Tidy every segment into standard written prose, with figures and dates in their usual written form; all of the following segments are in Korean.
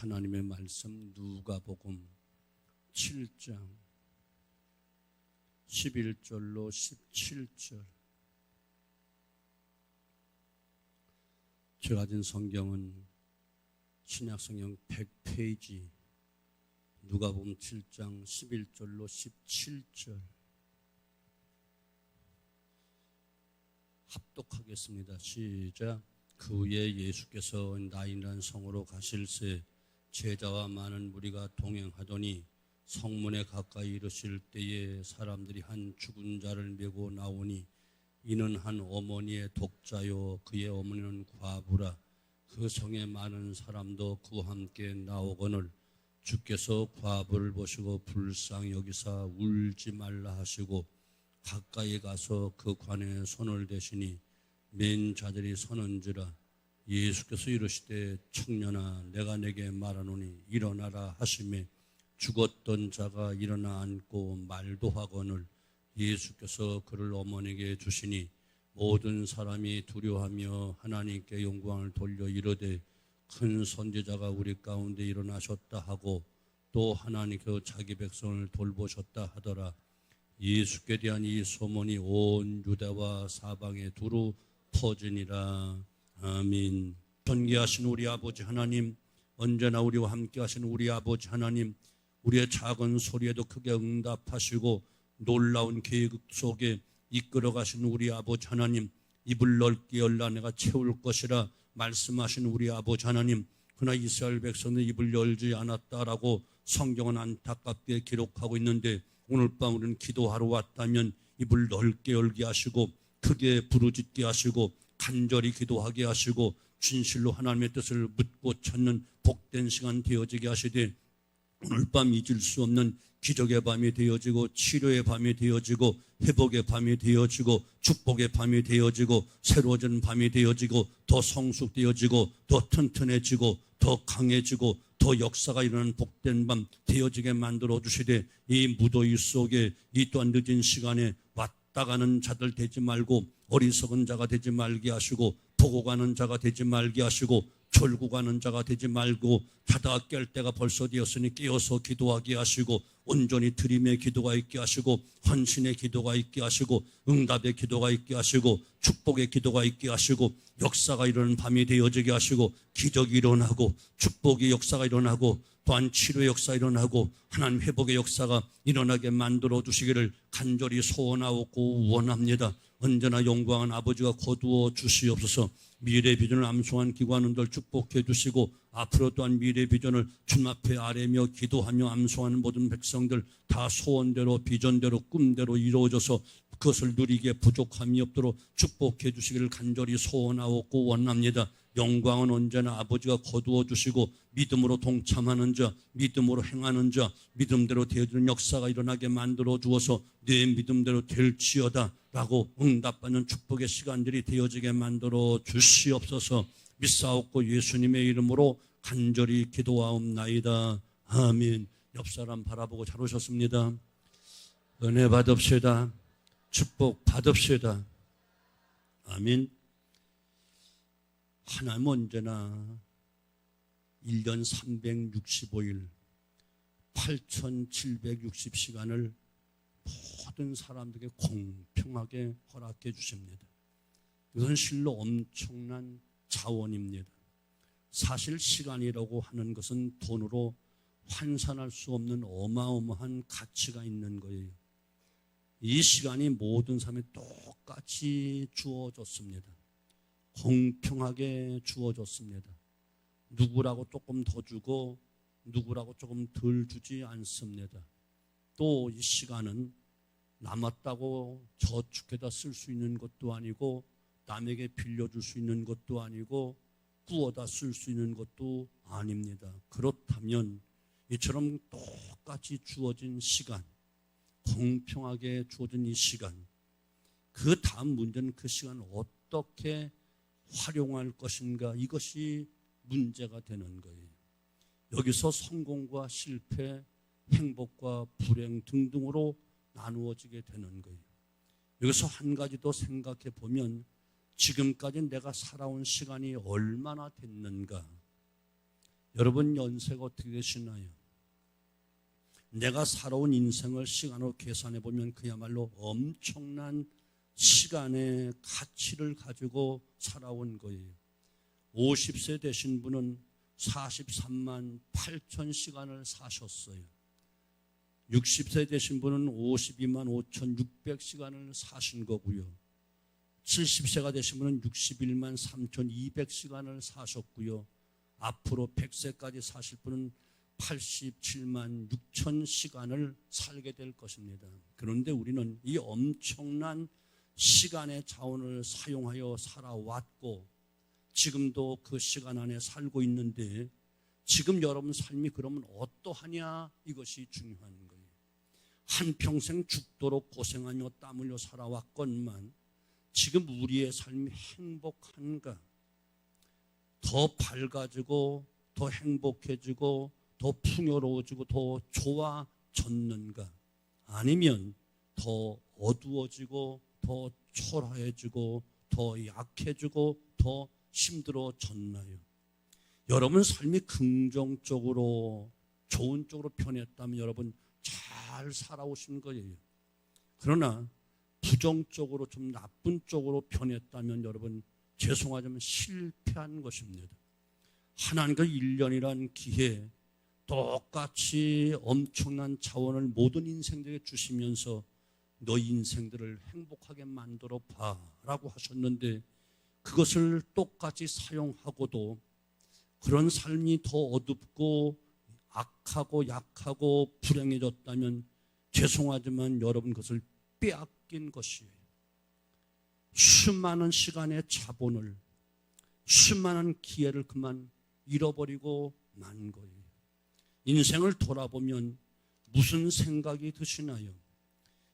하나님의 말씀 누가복음 7장 11절로 17절. 제가 가진 성경은 신약성경 100페이지 누가복음 7장 11절로 17절 합독하겠습니다. 시작. 그 후에 예수께서 나인이라는 성으로 가실새 제자와 많은 무리가 동행하더니 성문에 가까이 이르실 때에 사람들이 한 죽은 자를 메고 나오니 이는 한 어머니의 독자요 그의 어머니는 과부라. 그 성에 많은 사람도 그와 함께 나오거늘 주께서 과부를 보시고 불쌍히 여기사 울지 말라 하시고 가까이 가서 그 관에 손을 대시니 맨 자들이 서는지라. 예수께서 이르시되 청년아 내가 내게 말하노니 일어나라 하시매 죽었던 자가 일어나 앉고 말도 하거늘 예수께서 그를 어머니에게 주시니 모든 사람이 두려워하며 하나님께 영광을 돌려 이르되 큰 선지자가 우리 가운데 일어나셨다 하고 또 하나님께서 자기 백성을 돌보셨다 하더라. 예수께 대한 이 소문이 온 유대와 사방에 두루 퍼지니라. 아멘. 존귀하신 우리 아버지 하나님, 언제나 우리와 함께 하신 우리 아버지 하나님, 우리의 작은 소리에도 크게 응답하시고 놀라운 계획 속에 이끌어가신 우리 아버지 하나님, 입을 넓게 열라 내가 채울 것이라 말씀하신 우리 아버지 하나님, 그러나 이스라엘 백성은 입을 열지 않았다라고 성경은 안타깝게 기록하고 있는데 오늘 밤 우리는 기도하러 왔다면 입을 넓게 열게 하시고 크게 부르짖게 하시고 간절히 기도하게 하시고 진실로 하나님의 뜻을 묻고 찾는 복된 시간 되어지게 하시되 오늘 밤 잊을 수 없는 기적의 밤이 되어지고 치료의 밤이 되어지고 회복의 밤이 되어지고 축복의 밤이 되어지고 새로워진 밤이 되어지고 더 성숙되어지고 더 튼튼해지고 더 강해지고 더 역사가 일어나는 복된 밤 되어지게 만들어 주시되 이 무더위 속에 이 또한 늦은 시간에 왔다 가는 자들 되지 말고 어리석은 자가 되지 말게 하시고 보고 가는 자가 되지 말게 하시고 졸고 가는 자가 되지 말고 자다가 깰 때가 벌써 되었으니 깨어서 기도하게 하시고 온전히 드림의 기도가 있게 하시고 헌신의 기도가 있게 하시고 응답의 기도가 있게 하시고 축복의 기도가 있게 하시고 역사가 일어나는 밤이 되어지게 하시고 기적이 일어나고 축복의 역사가 일어나고 또한 치료의 역사가 일어나고 하나님 회복의 역사가 일어나게 만들어 주시기를 간절히 소원하고 원합니다. 언제나 영광한 아버지가 거두어 주시옵소서. 미래 비전을 암송한 기관원들 축복해 주시고 앞으로 또한 미래 비전을 주님 앞에 아뢰며 기도하며 암송하는 모든 백성들 다 소원대로 비전대로 꿈대로 이루어져서 그것을 누리기에 부족함이 없도록 축복해 주시기를 간절히 소원하고 원합니다. 영광은 언제나 아버지가 거두어 주시고 믿음으로 동참하는 자, 믿음으로 행하는 자, 믿음대로 되어지는 역사가 일어나게 만들어 주어서 내 믿음대로 될지어다 라고 응답받는 축복의 시간들이 되어지게 만들어 주시옵소서. 믿사옵고 예수님의 이름으로 간절히 기도하옵나이다. 아멘. 옆사람 바라보고 잘 오셨습니다. 은혜 받읍시다. 축복 받읍시다. 아멘. 하나님 언제나 1년 365일 8760시간을 모든 사람들에게 공평하게 허락해 주십니다. 이것은 실로 엄청난 자원입니다. 사실 시간이라고 하는 것은 돈으로 환산할 수 없는 어마어마한 가치가 있는 거예요. 이 시간이 모든 사람에 똑같이 주어졌습니다. 공평하게 주어졌습니다. 누구라고 조금 더 주고 누구라고 조금 덜 주지 않습니다. 또 이 시간은 남았다고 저축해다 쓸 수 있는 것도 아니고 남에게 빌려줄 수 있는 것도 아니고 구워다 쓸 수 있는 것도 아닙니다. 그렇다면 이처럼 똑같이 주어진 시간, 공평하게 주어진 이 시간, 그 다음 문제는 그 시간을 어떻게 활용할 것인가, 이것이 문제가 되는 거예요. 여기서 성공과 실패, 행복과 불행 등등으로 나누어지게 되는 거예요. 여기서 한 가지 더 생각해 보면 지금까지 내가 살아온 시간이 얼마나 됐는가, 여러분 연세가 어떻게 되시나요? 내가 살아온 인생을 시간으로 계산해 보면 그야말로 엄청난 시간의 가치를 가지고 살아온 거예요. 50세 되신 분은 43만 8천 시간을 사셨어요. 60세 되신 분은 52만 5,600시간을 사신 거고요. 70세가 되신 분은 61만 3,200시간을 사셨고요. 앞으로 100세까지 사실 분은 87만 6천 시간을 살게 될 것입니다. 그런데 우리는 이 엄청난 시간의 자원을 사용하여 살아왔고 지금도 그 시간 안에 살고 있는데 지금 여러분 삶이 그러면 어떠하냐, 이것이 중요한 거예요. 한평생 죽도록 고생하며 땀 흘려 살아왔건만 지금 우리의 삶이 행복한가? 더 밝아지고 더 행복해지고 더 풍요로워지고 더 좋아졌는가? 아니면 더 어두워지고 더 초라해지고 더 약해지고 더 힘들어졌나요? 여러분 삶이 긍정적으로 좋은 쪽으로 변했다면 여러분 잘 살아오신 거예요. 그러나 부정적으로 좀 나쁜 쪽으로 변했다면 여러분 죄송하지만 실패한 것입니다. 하나님과 1년이란 기회에 똑같이 엄청난 자원을 모든 인생들에게 주시면서 너 인생들을 행복하게 만들어 봐라고 하셨는데 그것을 똑같이 사용하고도 그런 삶이 더 어둡고 악하고 약하고 불행해졌다면 죄송하지만 여러분 그것을 빼앗긴 것이에요. 수많은 시간의 자본을, 수많은 기회를 그만 잃어버리고 만 거예요. 인생을 돌아보면 무슨 생각이 드시나요?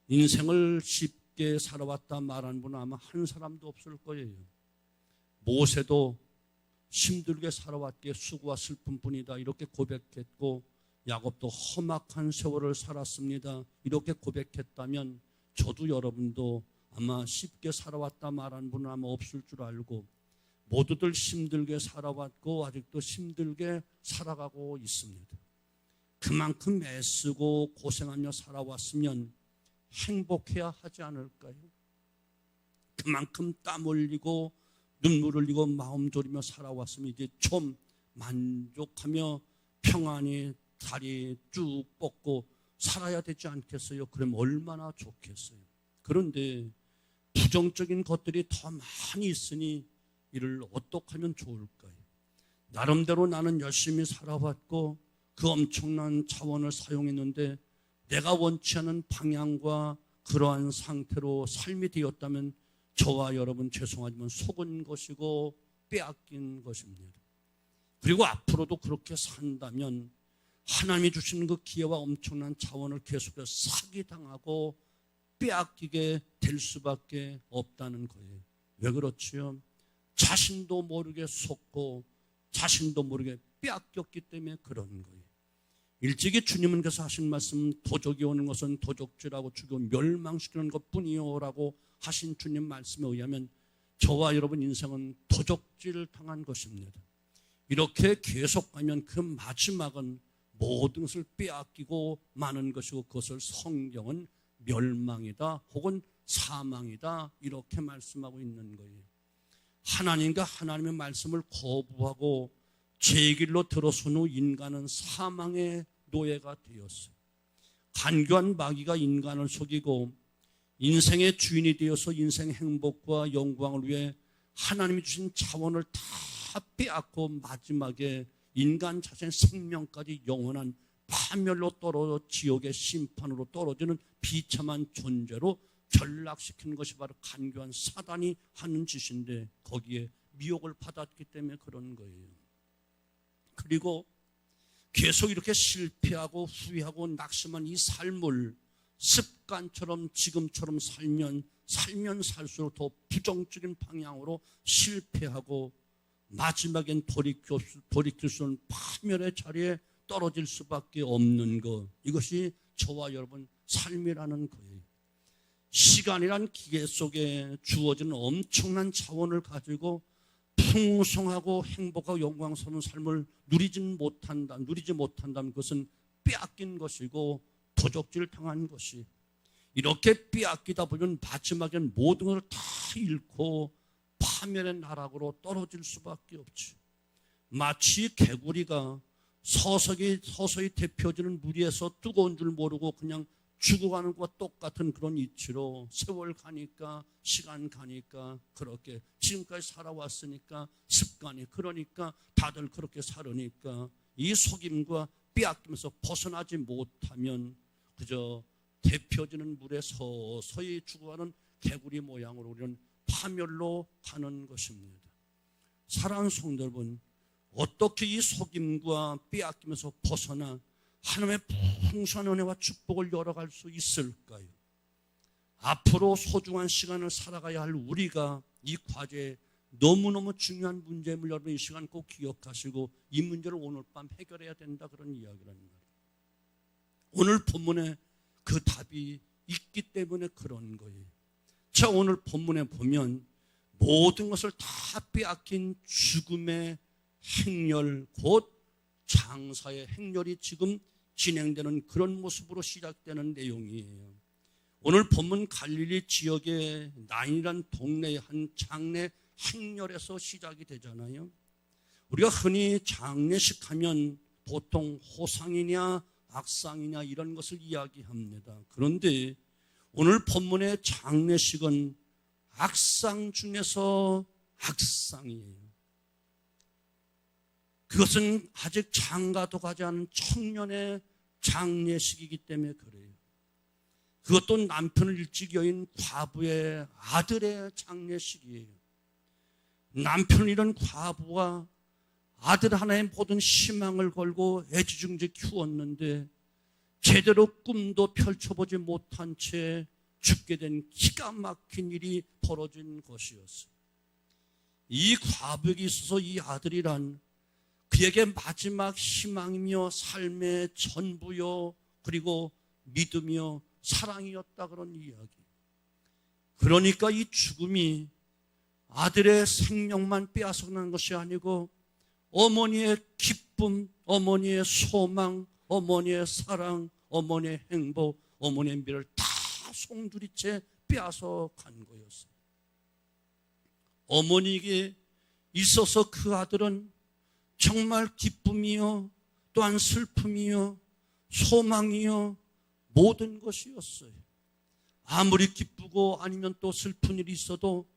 인생을 쉽게 살아왔다 말하는 분은 아마 한 사람도 없을 거예요. 모세도 힘들게 살아왔기에 수고와 슬픈 뿐이다 이렇게 고백했고, 야곱도 험악한 세월을 살았습니다 이렇게 고백했다면 저도 여러분도 아마 쉽게 살아왔다 말하는 분은 아마 없을 줄 알고 모두들 힘들게 살아왔고 아직도 힘들게 살아가고 있습니다. 그만큼 애쓰고 고생하며 살아왔으면 행복해야 하지 않을까요? 그만큼 땀 흘리고 눈물 흘리고 마음 졸이며 살아왔으면 이제 좀 만족하며 평안히 다리 쭉 뻗고 살아야 되지 않겠어요? 그럼 얼마나 좋겠어요? 그런데 부정적인 것들이 더 많이 있으니 이를 어떻게 하면 좋을까요? 나름대로 나는 열심히 살아왔고 그 엄청난 자원을 사용했는데 내가 원치 않은 방향과 그러한 상태로 삶이 되었다면 저와 여러분 죄송하지만 속은 것이고 빼앗긴 것입니다. 그리고 앞으로도 그렇게 산다면 하나님이 주신 그 기회와 엄청난 자원을 계속해서 사기당하고 빼앗기게 될 수밖에 없다는 거예요. 왜 그렇지요? 자신도 모르게 속고 자신도 모르게 빼앗겼기 때문에 그런 거예요. 일찍이 주님께서 하신 말씀, 도적이 오는 것은 도적질하고 죽이고 멸망시키는 것뿐이요라고 하신 주님 말씀에 의하면 저와 여러분 인생은 도적질을 당한 것입니다. 이렇게 계속 가면 그 마지막은 모든 것을 빼앗기고 마는 것이고 그것을 성경은 멸망이다 혹은 사망이다 이렇게 말씀하고 있는 거예요. 하나님과 하나님의 말씀을 거부하고 제 길로 들어선 후 인간은 사망의 노예가 되었어요. 간교한 마귀가 인간을 속이고 인생의 주인이 되어서 인생 행복과 영광을 위해 하나님이 주신 자원을 다 빼앗고 마지막에 인간 자신의 생명까지 영원한 파멸로 떨어져 지옥의 심판으로 떨어지는 비참한 존재로 전락시키는 것이 바로 간교한 사단이 하는 짓인데 거기에 미혹을 받았기 때문에 그런 거예요. 그리고 계속 이렇게 실패하고 후회하고 낙심한 이 삶을 습관처럼 지금처럼 살면 살수록 더 부정적인 방향으로 실패하고 마지막엔 돌이킬 수 없는 파멸의 자리에 떨어질 수밖에 없는 것, 이것이 저와 여러분 삶이라는 거예요. 시간이란 기계 속에 주어지는 엄청난 자원을 가지고 풍성하고 행복하고 영광스러운 삶을 누리지 못한다면 그것은 빼앗긴 것이고 도적질 당한 것이, 이렇게 빼앗기다 보면 마지막엔 모든 것을 다 잃고 파멸의 나락으로 떨어질 수밖에 없지. 마치 개구리가 서서히 데펴지는 무리에서 뜨거운 줄 모르고 그냥 죽어가는 것과 똑같은 그런 이치로 세월 가니까, 시간 가니까, 그렇게 지금까지 살아왔으니까 습관이 그러니까 다들 그렇게 살으니까 이 속임과 빼앗기면서 벗어나지 못하면 그저 데펴지는 물에 서서히 죽어가는 개구리 모양으로 우리는 파멸로 가는 것입니다. 사랑하는 성도 여러분, 어떻게 이 속임과 빼앗기면서 벗어나 하나님의 풍성한 은혜와 축복을 열어갈 수 있을까요? 앞으로 소중한 시간을 살아가야 할 우리가 이 과제에 너무너무 중요한 문제임을 여러분 이 시간 꼭 기억하시고 이 문제를 오늘 밤 해결해야 된다, 그런 이야기라는 말이에요. 오늘 본문에 그 답이 있기 때문에 그런 거예요. 자, 오늘 본문에 보면 모든 것을 다 빼앗긴 죽음의 행렬, 곧 장사의 행렬이 지금 진행되는 그런 모습으로 시작되는 내용이에요. 오늘 본문 갈릴리 지역의 나인이라는 동네의 한 장례 행렬에서 시작이 되잖아요. 우리가 흔히 장례식 하면 보통 호상이냐 악상이냐 이런 것을 이야기합니다. 그런데 오늘 본문의 장례식은 악상 중에서 악상이에요. 그것은 아직 장가도 가지 않은 청년의 장례식이기 때문에 그래요. 그것도 남편을 일찍 여인 과부의 아들의 장례식이에요. 남편을 잃은 과부가 아들 하나의 모든 희망을 걸고 애지중지 키웠는데 제대로 꿈도 펼쳐보지 못한 채 죽게 된 기가 막힌 일이 벌어진 것이었어요. 이 과부에게 있어서 이 아들이란 그에게 마지막 희망이며 삶의 전부요, 그리고 믿음이요, 사랑이었다, 그런 이야기. 그러니까 이 죽음이 아들의 생명만 빼앗아가는 것이 아니고 어머니의 기쁨, 어머니의 소망, 어머니의 사랑, 어머니의 행복, 어머니의 미래를 다 송두리째 빼앗아 간 거였어요. 어머니에게 있어서 그 아들은 정말 기쁨이요, 또한 슬픔이요, 소망이요, 모든 것이었어요. 아무리 기쁘고 아니면 또 슬픈 일이 있어도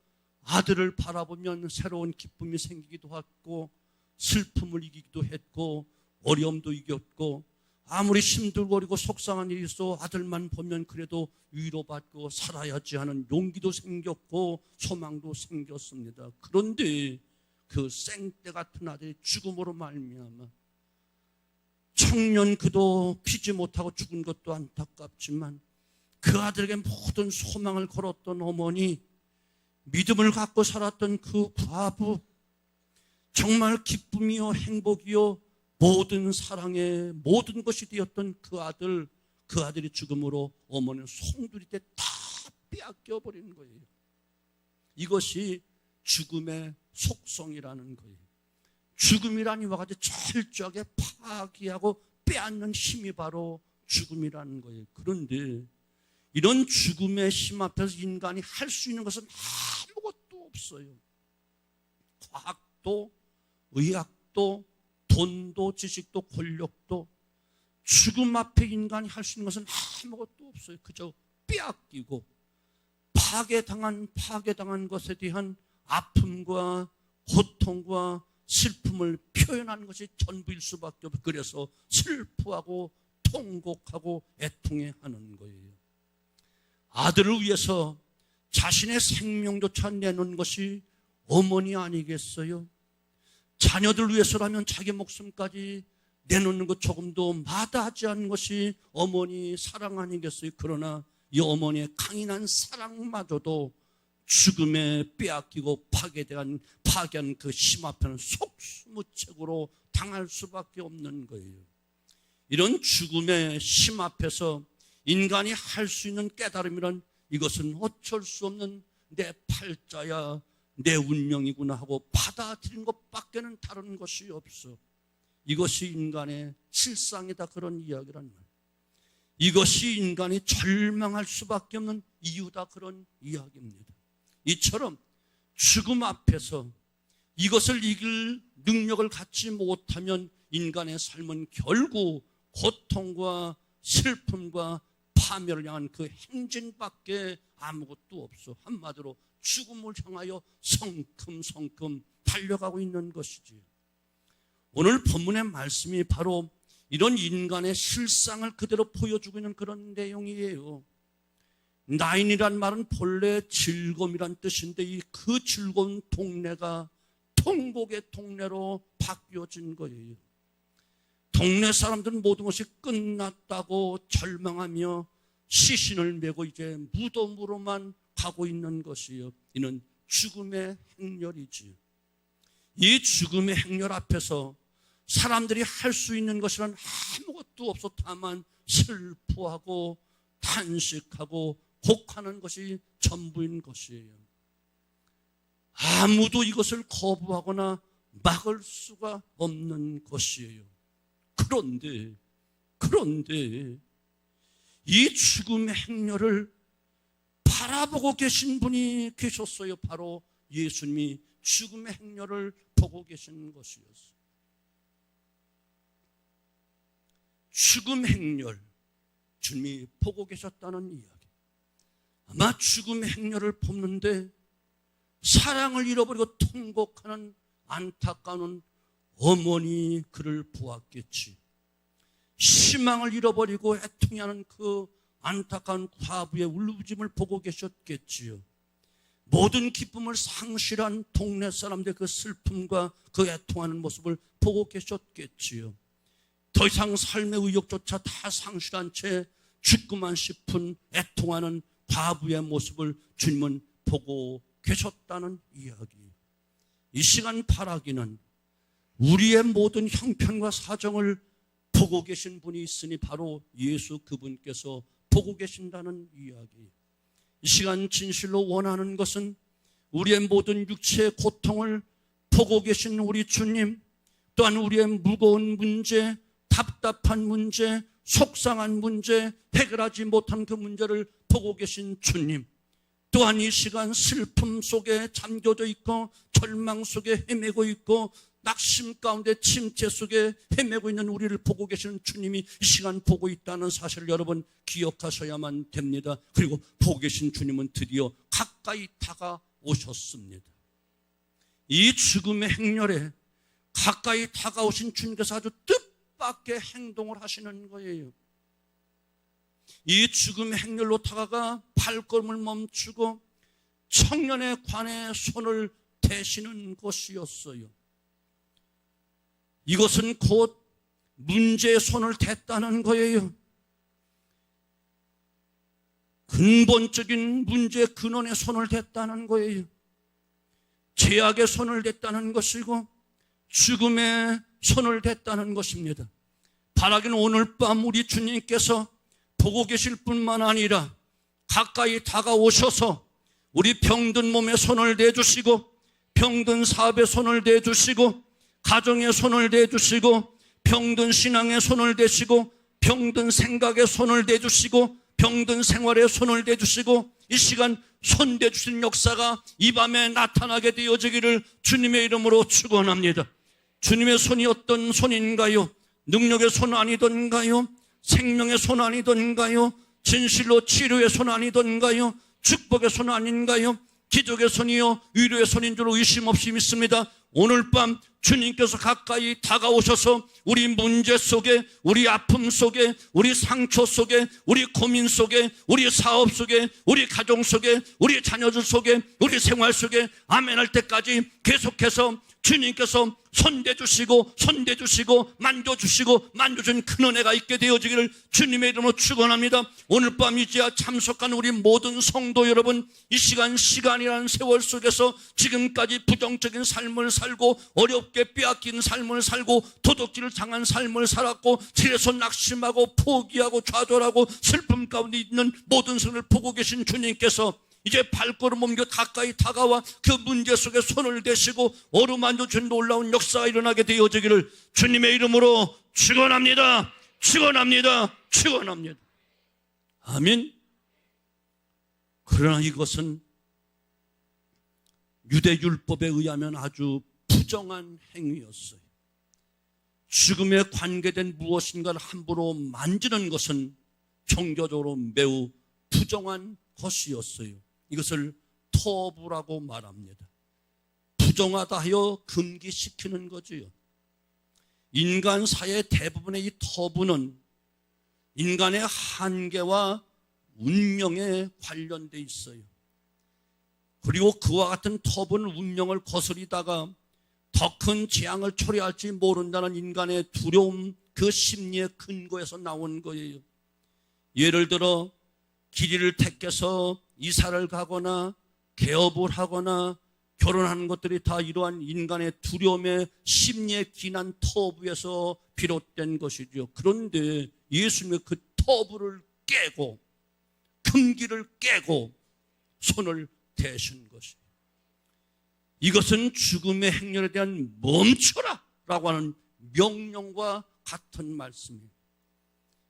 아들을 바라보면 새로운 기쁨이 생기기도 했고 슬픔을 이기기도 했고 어려움도 이겼고 아무리 힘들고 어리고 속상한 일이 있어 아들만 보면 그래도 위로받고 살아야지 하는 용기도 생겼고 소망도 생겼습니다. 그런데 그 생떼 같은 아들이 죽음으로 말미암아 청년 그도 피지 못하고 죽은 것도 안타깝지만 그 아들에게 모든 소망을 걸었던 어머니, 믿음을 갖고 살았던 그 과부, 정말 기쁨이요 행복이요 모든 사랑의 모든 것이 되었던 그 아들이 죽음으로 어머니는 송두리 때 다 빼앗겨버리는 거예요. 이것이 죽음의 속성이라는 거예요. 죽음이란 이와 같이 철저하게 파괴하고 빼앗는 힘이 바로 죽음이라는 거예요. 그런데 이런 죽음의 힘 앞에서 인간이 할 수 있는 것은 아무것도 없어요. 과학도, 의학도, 돈도, 지식도, 권력도, 죽음 앞에 인간이 할 수 있는 것은 아무것도 없어요. 그저 빼앗기고 파괴당한 것에 대한 아픔과 고통과 슬픔을 표현하는 것이 전부일 수밖에 없어요. 그래서 슬퍼하고 통곡하고 애통해하는 거예요. 아들을 위해서 자신의 생명조차 내놓은 것이 어머니 아니겠어요? 자녀들 위해서라면 자기 목숨까지 내놓는 것 조금도 마다하지 않은 것이 어머니 사랑 아니겠어요? 그러나 이 어머니의 강인한 사랑마저도 죽음에 빼앗기고 파괴한 그 힘 앞에는 속수무책으로 당할 수밖에 없는 거예요. 이런 죽음의 힘 앞에서 인간이 할 수 있는 깨달음이란 이것은 어쩔 수 없는 내 팔자야, 내 운명이구나 하고 받아들인 것밖에는 다른 것이 없어. 이것이 인간의 실상이다, 그런 이야기란 말이에요. 이것이 인간이 절망할 수밖에 없는 이유다, 그런 이야기입니다. 이처럼 죽음 앞에서 이것을 이길 능력을 갖지 못하면 인간의 삶은 결국 고통과 슬픔과 파멸을 향한 그 행진밖에 아무것도 없어. 한마디로 죽음을 향하여 성큼성큼 달려가고 있는 것이지. 오늘 본문의 말씀이 바로 이런 인간의 실상을 그대로 보여주고 있는 그런 내용이에요. 나인이란 말은 본래 즐거움이란 뜻인데 그 즐거운 동네가 통곡의 동네로 바뀌어진 거예요. 동네 사람들은 모든 것이 끝났다고 절망하며 시신을 메고 이제 무덤으로만 가고 있는 것이요. 이는 죽음의 행렬이지. 이 죽음의 행렬 앞에서 사람들이 할 수 있는 것이란 아무것도 없어. 다만 슬퍼하고 탄식하고 곡하는 것이 전부인 것이에요. 아무도 이것을 거부하거나 막을 수가 없는 것이에요. 그런데 이 죽음의 행렬을 바라보고 계신 분이 계셨어요. 바로 예수님이 죽음의 행렬을 보고 계신 것이었어요. 죽음 행렬, 주님이 보고 계셨다는 이야기. 아마 죽음의 행렬을 보는데 사랑을 잃어버리고 통곡하는 안타까운 어머니 그를 보았겠지. 희망을 잃어버리고 애통해하는 그 안타까운 과부의 울부짖음을 보고 계셨겠지요. 모든 기쁨을 상실한 동네 사람들의 그 슬픔과 그 애통하는 모습을 보고 계셨겠지요. 더 이상 삶의 의욕조차 다 상실한 채 죽고만 싶은 애통하는 과부의 모습을 주님은 보고 계셨다는 이야기. 이 시간 바라기는 우리의 모든 형편과 사정을 보고 계신 분이 있으니 바로 예수 그분께서 보고 계신다는 이야기. 이 시간 진실로 원하는 것은 우리의 모든 육체의 고통을 보고 계신 우리 주님, 또한 우리의 무거운 문제, 답답한 문제, 속상한 문제, 해결하지 못한 그 문제를 보고 계신 주님, 또한 이 시간 슬픔 속에 잠겨져 있고 절망 속에 헤매고 있고 낙심 가운데 침체 속에 헤매고 있는 우리를 보고 계시는 주님이 이 시간 보고 있다는 사실을 여러분 기억하셔야만 됩니다. 그리고 보고 계신 주님은 드디어 가까이 다가오셨습니다. 이 죽음의 행렬에 가까이 다가오신 주님께서 아주 뜻밖의 행동을 하시는 거예요. 이 죽음의 행렬로 다가가 발걸음을 멈추고 청년의 관에 손을 대시는 것이었어요. 이것은 곧 문제의 손을 댔다는 거예요. 근본적인 문제의 근원에 손을 댔다는 거예요. 죄악의 손을 댔다는 것이고 죽음의 손을 댔다는 것입니다. 바라기는 오늘 밤 우리 주님께서 보고 계실 뿐만 아니라 가까이 다가오셔서 우리 병든 몸에 손을 대주시고 병든 사업에 손을 대주시고 가정에 손을 대주시고 병든 신앙에 손을 대시고 병든 생각에 손을 대주시고 병든 생활에 손을 대주시고 이 시간 손 대주신 역사가 이 밤에 나타나게 되어지기를 주님의 이름으로 축원합니다. 주님의 손이 어떤 손인가요? 능력의 손 아니던가요? 생명의 손 아니던가요? 진실로 치료의 손 아니던가요? 축복의 손 아닌가요? 기적의 손이요 위로의 손인 줄 의심 없이 믿습니다. 오늘 밤 주님께서 가까이 다가오셔서 우리 문제 속에, 우리 아픔 속에, 우리 상처 속에, 우리 고민 속에, 우리 사업 속에, 우리 가정 속에, 우리 자녀들 속에, 우리 생활 속에 아멘할 때까지 계속해서 주님께서 손대주시고 만져주신 큰 은혜가 있게 되어지기를 주님의 이름으로 축원합니다. 오늘 밤 이제야 참석한 우리 모든 성도 여러분, 이 시간이라는 세월 속에서 지금까지 부정적인 삶을 살고 어렵게 빼앗긴 삶을 살고 도둑질을 당한 삶을 살았고 그래서 낙심하고 포기하고 좌절하고 슬픔 가운데 있는 모든 성을 보고 계신 주님께서 이제 발걸음 옮겨 가까이 다가와 그 문제 속에 손을 대시고 어루만져 준 놀라운 역사가 일어나게 되어지기를 주님의 이름으로 축원합니다. 축원합니다. 축원합니다. 아멘. 그러나 이것은 유대율법에 의하면 아주 부정한 행위였어요. 죽음에 관계된 무엇인가를 함부로 만지는 것은 종교적으로 매우 부정한 것이었어요. 이것을 터부라고 말합니다. 부정하다 하여 금기시키는 거지요. 인간사의 대부분의 이 터부는 인간의 한계와 운명에 관련돼 있어요. 그리고 그와 같은 터부는 운명을 거스리다가 더 큰 재앙을 초래할지 모른다는 인간의 두려움, 그 심리의 근거에서 나온 거예요. 예를 들어 길이를 택해서 이사를 가거나 개업을 하거나 결혼하는 것들이 다 이러한 인간의 두려움의 심리에 기난 터부에서 비롯된 것이죠. 그런데 예수님의 그 터부를 깨고 금기를 깨고 손을 대신 것이에요. 이것은 죽음의 행렬에 대한 멈춰라 라고 하는 명령과 같은 말씀이에요.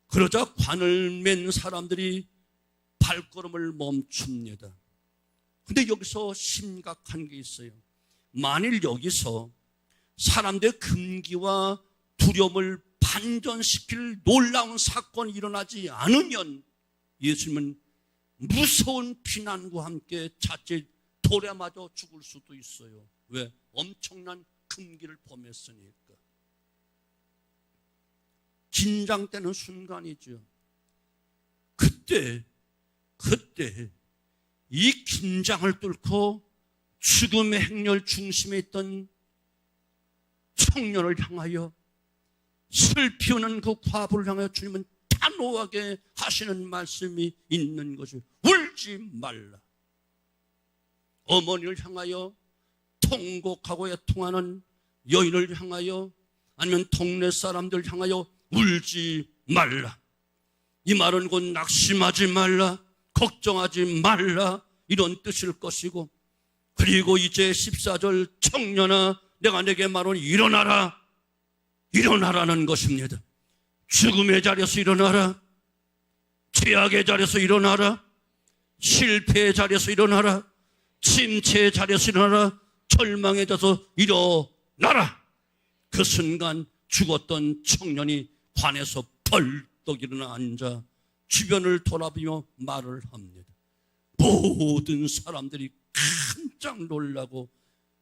그러자 관을 맨 사람들이 발걸음을 멈춥니다. 근데 여기서 심각한 게 있어요. 만일 여기서 사람들의 금기와 두려움을 반전시킬 놀라운 사건이 일어나지 않으면 예수님은 무서운 비난과 함께 자칫 돌에 맞아 죽을 수도 있어요. 왜? 엄청난 금기를 범했으니까. 긴장되는 순간이죠. 그때 이 긴장을 뚫고 죽음의 행렬 중심에 있던 청년을 향하여 슬피우는 그 과부를 향하여 주님은 단호하게 하시는 말씀이 있는 것을 울지 말라. 어머니를 향하여 통곡하고 애통하는 여인을 향하여 아니면 동네 사람들 향하여 울지 말라. 이 말은 곧 낙심하지 말라, 걱정하지 말라 이런 뜻일 것이고, 그리고 이제 14절 청년아 내가 내게 말하노니 일어나라, 일어나라는 것입니다. 죽음의 자리에서 일어나라, 죄악의 자리에서 일어나라, 실패의 자리에서 일어나라, 침체의 자리에서 일어나라, 절망의 자리에서 일어나라. 그 순간 죽었던 청년이 관에서 벌떡 일어나 앉아 주변을 돌아보며 말을 합니다. 모든 사람들이 깜짝 놀라고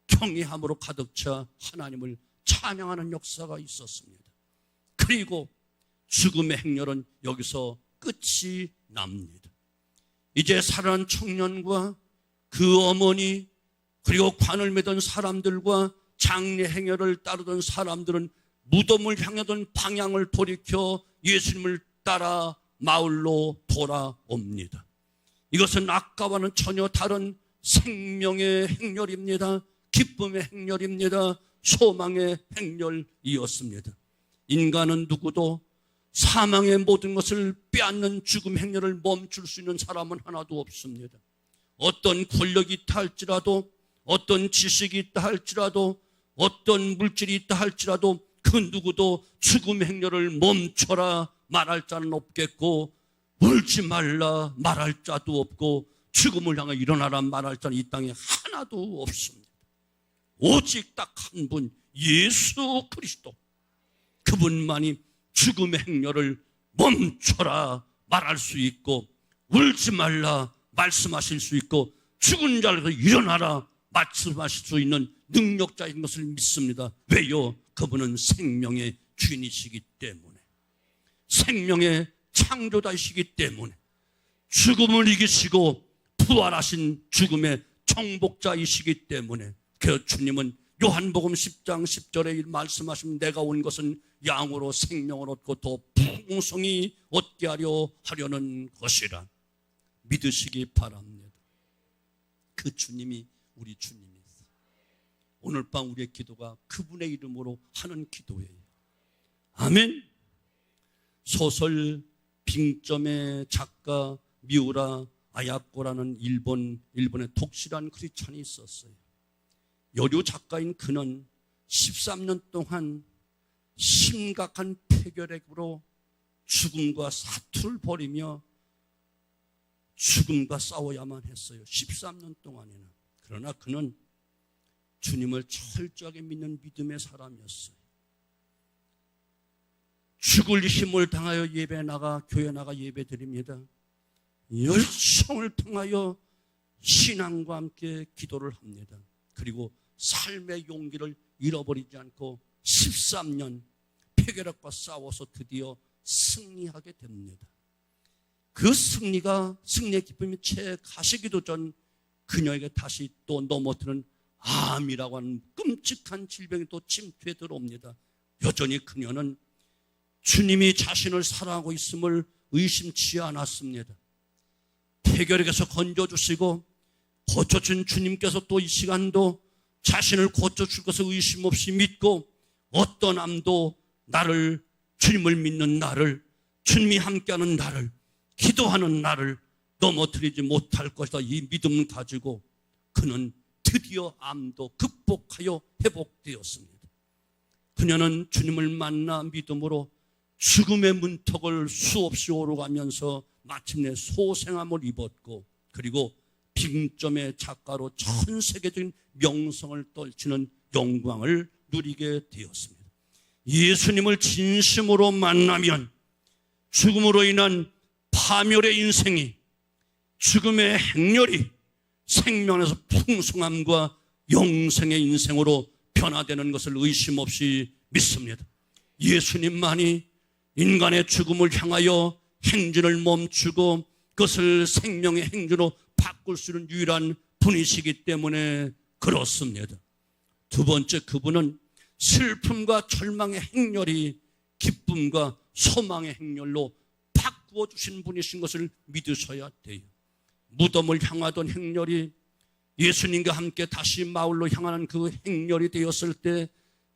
경외함으로 가득 차 하나님을 찬양하는 역사가 있었습니다. 그리고 죽음의 행렬은 여기서 끝이 납니다. 이제 살아난 청년과 그 어머니 그리고 관을 매던 사람들과 장례 행렬을 따르던 사람들은 무덤을 향하던 방향을 돌이켜 예수님을 따라 마을로 돌아옵니다. 이것은 아까와는 전혀 다른 생명의 행렬입니다. 기쁨의 행렬입니다. 소망의 행렬이었습니다. 인간은 누구도 사망의 모든 것을 빼앗는 죽음 행렬을 멈출 수 있는 사람은 하나도 없습니다. 어떤 권력이 있다 할지라도, 어떤 지식이 있다 할지라도, 어떤 물질이 있다 할지라도 그 누구도 죽음 행렬을 멈춰라 말할 자는 없겠고, 울지 말라 말할 자도 없고, 죽음을 향해 일어나라 말할 자는 이 땅에 하나도 없습니다. 오직 딱 한 분, 예수 그리스도, 그분만이 죽음의 행렬을 멈춰라 말할 수 있고, 울지 말라 말씀하실 수 있고, 죽은 자에서 일어나라 말씀하실 수 있는 능력자인 것을 믿습니다. 왜요? 그분은 생명의 주인이시기 때문에, 생명의 창조자이시기 때문에, 죽음을 이기시고 부활하신 죽음의 정복자이시기 때문에, 그 주님은 요한복음 10장 10절에 말씀하신 내가 온 것은 양으로 생명을 얻고 더 풍성히 얻게 하려는 것이라 믿으시기 바랍니다. 그 주님이 우리 주님이세요. 오늘 밤 우리의 기도가 그분의 이름으로 하는 기도예요. 아멘. 소설 빙점의 작가 미우라 아야코라는 일본의 독실한 크리스찬이 있었어요. 여류 작가인 그는 13년 동안 심각한 폐결핵으로 죽음과 사투를 벌이며 죽음과 싸워야만 했어요. 13년 동안이나. 그러나 그는 주님을 철저하게 믿는 믿음의 사람이었어요. 죽을 힘을 당하여 교회 나가 예배 드립니다. 열성을 통하여 신앙과 함께 기도를 합니다. 그리고 삶의 용기를 잃어버리지 않고 13년 폐결핵과 싸워서 드디어 승리하게 됩니다. 그 승리의 기쁨이 채 가시기도 전 그녀에게 다시 또 넘어뜨는 암이라고 하는 끔찍한 질병이 또 침투해 들어옵니다. 여전히 그녀는 주님이 자신을 사랑하고 있음을 의심치 않았습니다. 폐결핵에서 건져주시고 고쳐준 주님께서 또 이 시간도 자신을 고쳐줄 것을 의심 없이 믿고 어떤 암도 주님을 믿는 나를, 주님이 함께하는 나를, 기도하는 나를 넘어뜨리지 못할 것이다. 이 믿음을 가지고 그는 드디어 암도 극복하여 회복되었습니다. 그녀는 주님을 만나 믿음으로 죽음의 문턱을 수없이 오르가면서 마침내 소생함을 입었고, 그리고 빙점의 작가로 전 세계적인 명성을 떨치는 영광을 누리게 되었습니다. 예수님을 진심으로 만나면 죽음으로 인한 파멸의 인생이 죽음의 행렬이 생명에서 풍성함과 영생의 인생으로 변화되는 것을 의심 없이 믿습니다. 예수님만이 인간의 죽음을 향하여 행진을 멈추고 그것을 생명의 행진으로 바꿀 수 있는 유일한 분이시기 때문에 그렇습니다. 두 번째, 그분은 슬픔과 절망의 행렬이 기쁨과 소망의 행렬로 바꾸어 주신 분이신 것을 믿으셔야 돼요. 무덤을 향하던 행렬이 예수님과 함께 다시 마을로 향하는 그 행렬이 되었을 때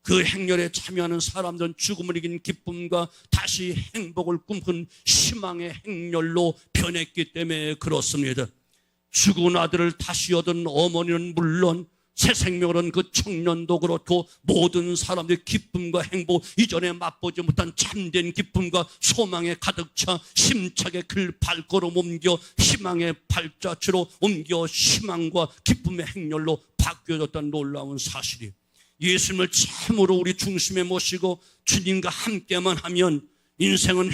그 행렬에 참여하는 사람들은 죽음을 이긴 기쁨과 다시 행복을 꿈꾸는 희망의 행렬로 변했기 때문에 그렇습니다. 죽은 아들을 다시 얻은 어머니는 물론 새 생명을 얻은 그 청년도 그렇고 모든 사람들의 기쁨과 행복, 이전에 맛보지 못한 참된 기쁨과 소망에 가득 차 힘차게 그 발걸음 옮겨 희망의 발자취로 옮겨 희망과 기쁨의 행렬로 바뀌어졌다는 놀라운 사실이, 예수님을 참으로 우리 중심에 모시고 주님과 함께만 하면 인생은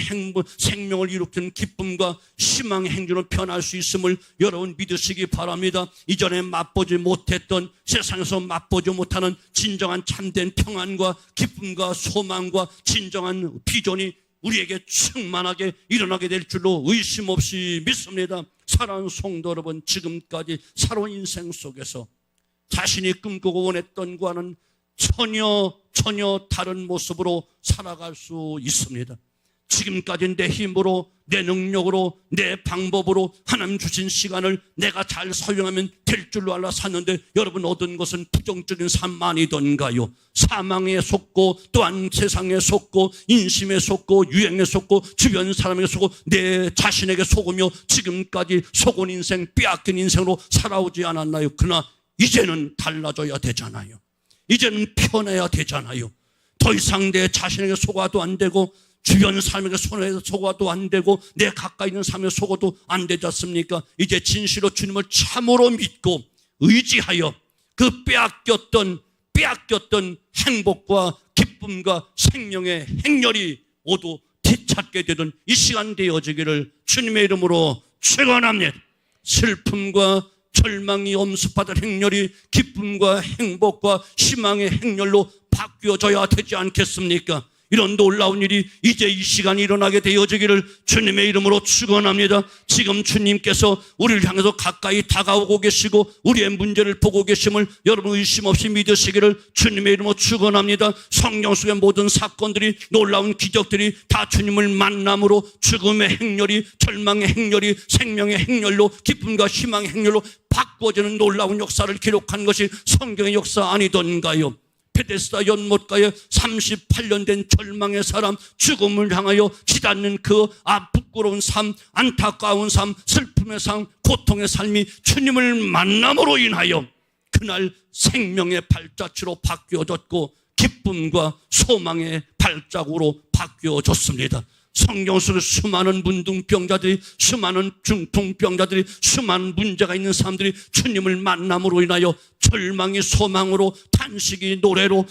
생명을 일으키는 기쁨과 희망의 행진으로 변할 수 있음을 여러분 믿으시기 바랍니다. 이전에 맛보지 못했던, 세상에서 맛보지 못하는 진정한 참된 평안과 기쁨과 소망과 진정한 비전이 우리에게 충만하게 일어나게 될 줄로 의심 없이 믿습니다. 사랑하는 성도 여러분, 지금까지 살아온 인생 속에서 자신이 꿈꾸고 원했던 것과는 전혀 다른 모습으로 살아갈 수 있습니다. 지금까지 내 힘으로, 내 능력으로, 내 방법으로 하나님 주신 시간을 내가 잘 사용하면 될 줄로 알아 샀는데 여러분 얻은 것은 부정적인 삶만이던가요? 사망에 속고 또한 세상에 속고 인심에 속고 유행에 속고 주변 사람에게 속고 내 자신에게 속으며 지금까지 속은 인생, 빼앗긴 인생으로 살아오지 않았나요? 그러나 이제는 달라져야 되잖아요. 이제는 편해야 되잖아요. 더 이상 내 자신에게 속아도 안 되고 주변 사람에게 손에서 속아도 안 되고 내 가까이 있는 사람에게 속아도 안 되지 않습니까? 이제 진실로 주님을 참으로 믿고 의지하여 그 빼앗겼던 행복과 기쁨과 생명의 행렬이 모두 되찾게 되는 이 시간 되어지기를 주님의 이름으로 축원합니다. 슬픔과 절망이 엄습하던 행렬이 기쁨과 행복과 희망의 행렬로 바뀌어져야 되지 않겠습니까? 이런 놀라운 일이 이제 이 시간에 일어나게 되어지기를 주님의 이름으로 축원합니다. 지금 주님께서 우리를 향해서 가까이 다가오고 계시고 우리의 문제를 보고 계심을 여러분 의심 없이 믿으시기를 주님의 이름으로 축원합니다. 성경 속의 모든 사건들이, 놀라운 기적들이 다 주님을 만남으로 죽음의 행렬이, 절망의 행렬이 생명의 행렬로, 기쁨과 희망의 행렬로 바꾸어지는 놀라운 역사를 기록한 것이 성경의 역사 아니던가요? 베데스다 연못가에 38년 된 절망의 사람, 죽음을 향하여 치닫는 그 부끄러운 삶, 안타까운 삶, 슬픔의 삶, 고통의 삶이 주님을 만남으로 인하여 그날 생명의 발자취로 바뀌어졌고 기쁨과 소망의 발자국으로 바뀌어졌습니다. 성경 속에 수많은 문둥병자들이, 수많은 중풍병자들이, 수많은 문제가 있는 사람들이 주님을 만남으로 인하여 절망이 소망으로, 탄식이 노래로,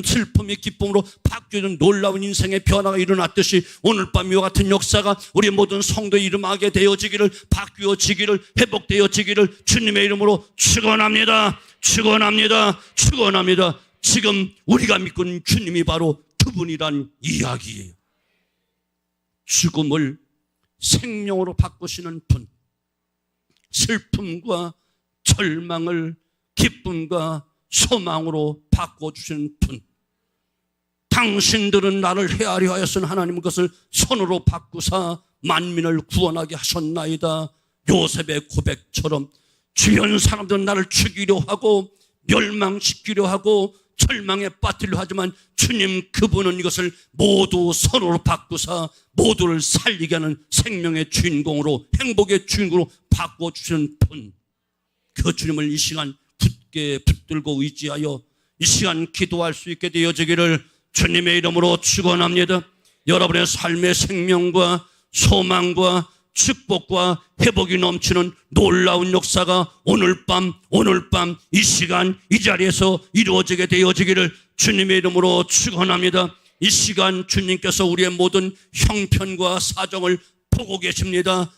슬픔이 기쁨으로 바뀌는 놀라운 인생의 변화가 일어났듯이 오늘 밤 이와 같은 역사가 우리 모든 성도에 일어나게 되어지기를, 바뀌어지기를, 회복되어지기를 주님의 이름으로 축원합니다. 축원합니다. 축원합니다. 지금 우리가 믿고 있는 주님이 바로 그분이란 이야기예요. 죽음을 생명으로 바꾸시는 분, 슬픔과 절망을 기쁨과 소망으로 바꿔주시는 분, 당신들은 나를 헤아려 하였으니 하나님은 그것을 손으로 바꾸사 만민을 구원하게 하셨나이다. 요셉의 고백처럼 주변 사람들은 나를 죽이려 하고 멸망시키려 하고 절망에 빠뜨리려 하지만 주님 그분은 이것을 모두 선으로 바꾸사 모두를 살리게 하는 생명의 주인공으로, 행복의 주인공으로 바꿔주시는 분, 그 주님을 이 시간 굳게 붙들고 의지하여 이 시간 기도할 수 있게 되어지기를 주님의 이름으로 축원합니다. 여러분의 삶의 생명과 소망과 축복과 회복이 넘치는 놀라운 역사가 오늘 밤 이 시간 이 자리에서 이루어지게 되어지기를 주님의 이름으로 축원합니다. 이 시간 주님께서 우리의 모든 형편과 사정을 보고 계십니다.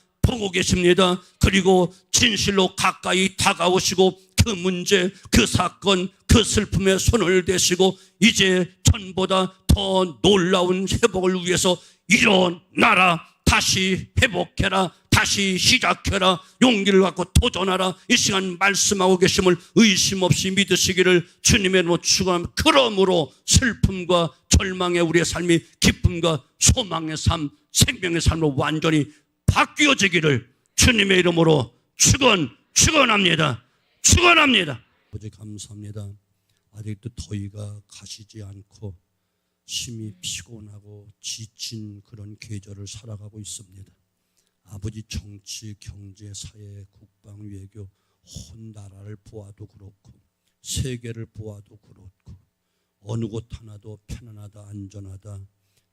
그리고 진실로 가까이 다가오시고 그 문제, 그 사건, 그 슬픔에 손을 대시고 이제 전보다 더 놀라운 회복을 위해서 일어나라, 다시 회복해라, 다시 시작해라, 용기를 갖고 도전하라, 이 시간 말씀하고 계심을 의심 없이 믿으시기를 주님의 이름으로 축원합니다. 그러므로 슬픔과 절망의 우리의 삶이 기쁨과 소망의 삶, 생명의 삶으로 완전히 바뀌어지기를 주님의 이름으로 축원합니다. 아버지 감사합니다. 아직도 더위가 가시지 않고 심히 피곤하고 지친 그런 계절을 살아가고 있습니다. 아버지 정치, 경제, 사회, 국방, 외교 온 나라를 보아도 그렇고 세계를 보아도 그렇고 어느 곳 하나도 편안하다, 안전하다,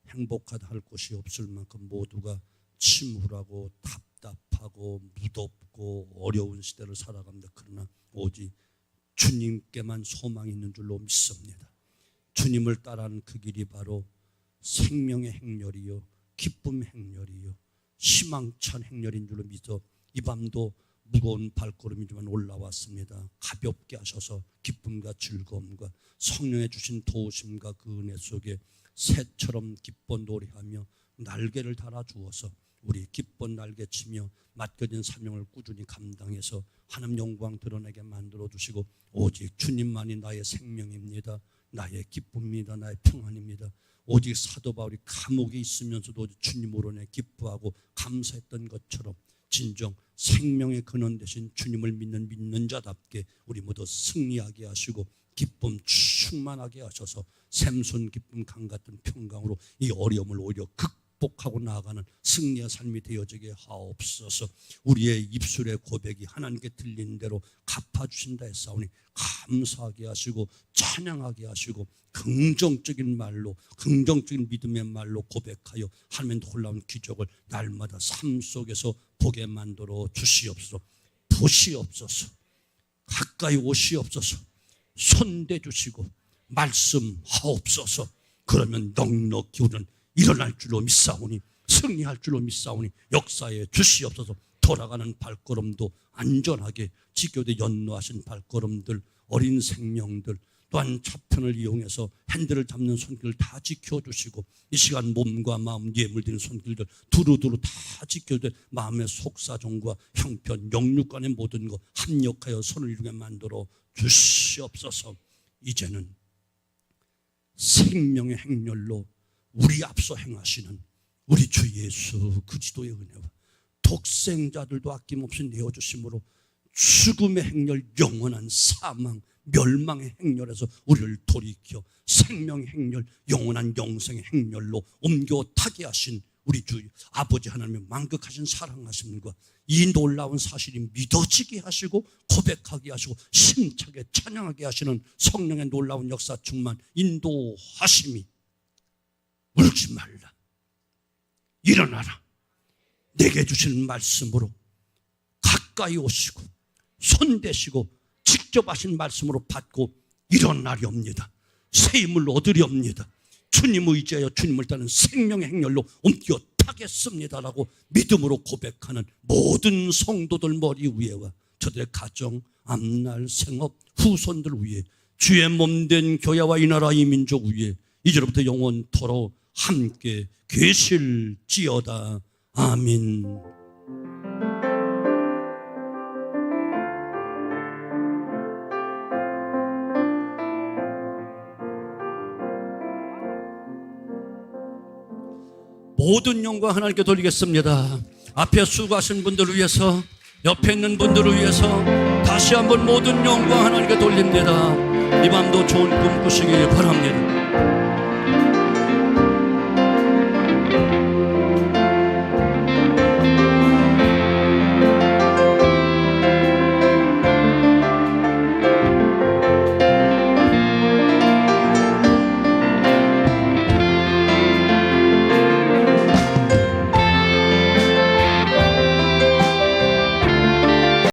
행복하다 할 곳이 없을 만큼 모두가 침울하고 답답하고 무덥고 어려운 시대를 살아갑니다. 그러나 오직 주님께만 소망이 있는 줄로 믿습니다. 주님을 따라하는 그 길이 바로 생명의 행렬이요, 기쁨의 행렬이요, 희망찬 행렬인 줄로 믿어 이 밤도 무거운 발걸음이지만 올라왔습니다. 가볍게 하셔서 기쁨과 즐거움과 성령의 주신 도우심과 그 은혜 속에 새처럼 기뻐 노래하며 날개를 달아주어서 우리 기뻐 날개치며 맡겨진 사명을 꾸준히 감당해서 하나님 영광 드러내게 만들어주시고 오직 주님만이 나의 생명입니다. 나의 기쁨입니다. 나의 평안입니다. 오직 사도 바울이 감옥에 있으면서도 주님으로 내 기뻐하고 감사했던 것처럼 진정 생명의 근원 되신 주님을 믿는 자답게 우리 모두 승리하게 하시고 기쁨 충만하게 하셔서 샘솟은 기쁨 강 같은 평강으로 이 어려움을 오히려 극복하고 나아가는 승리의 삶이 되어지게 하옵소서. 우리의 입술의 고백이 하나님께 들린 대로 갚아주신다 했사오니 감사하게 하시고 찬양하게 하시고 긍정적인 말로, 긍정적인 믿음의 말로 고백하여 하나님의 놀라운 기적을 날마다 삶 속에서 보게 만들어 주시옵소서. 보시옵소서. 가까이 오시옵소서. 손대 주시고 말씀하옵소서. 그러면 넉넉히 우리는 일어날 줄로 믿사오니, 승리할 줄로 믿사오니 역사에 주시옵소서. 돌아가는 발걸음도 안전하게 지켜도 연로하신 발걸음들, 어린 생명들, 또한 차편을 이용해서 핸들을 잡는 손길을 다 지켜주시고 이 시간 몸과 마음 예물드리는 손길들 두루두루 다 지켜도 마음의 속사정과 형편, 영육간의 모든 것 합력하여 손을 이루게 만들어 주시옵소서. 이제는 생명의 행렬로 우리 앞서 행하시는 우리 주 예수 그리스도의 은혜와 독생자들도 아낌없이 내어주심으로 죽음의 행렬, 영원한 사망, 멸망의 행렬에서 우리를 돌이켜 생명의 행렬, 영원한 영생의 행렬로 옮겨 타게 하신 우리 주 아버지 하나님의 만극하신 사랑하심과 이 놀라운 사실이 믿어지게 하시고 고백하게 하시고 심차게 찬양하게 하시는 성령의 놀라운 역사 충만 인도하심이 울지 말라, 일어나라, 내게 주신 말씀으로 가까이 오시고 손대시고 직접 하신 말씀으로 받고 일어나렵니다. 새 힘을 얻으렵니다. 주님 의지하여 주님을 따르는 생명의 행렬로 옮겨 타겠습니다라고 믿음으로 고백하는 모든 성도들 머리 위에와 저들의 가정, 앞날, 생업, 후손들 위에 주의 몸된 교회와 이 나라 이 민족 위에 이제로부터 영원토록 함께 계실지어다. 아멘. 모든 영광 하나님께 돌리겠습니다. 앞에 수고하신 분들을 위해서, 옆에 있는 분들을 위해서 다시 한번 모든 영광 하나님께 돌립니다. 이 밤도 좋은 꿈 꾸시길 바랍니다.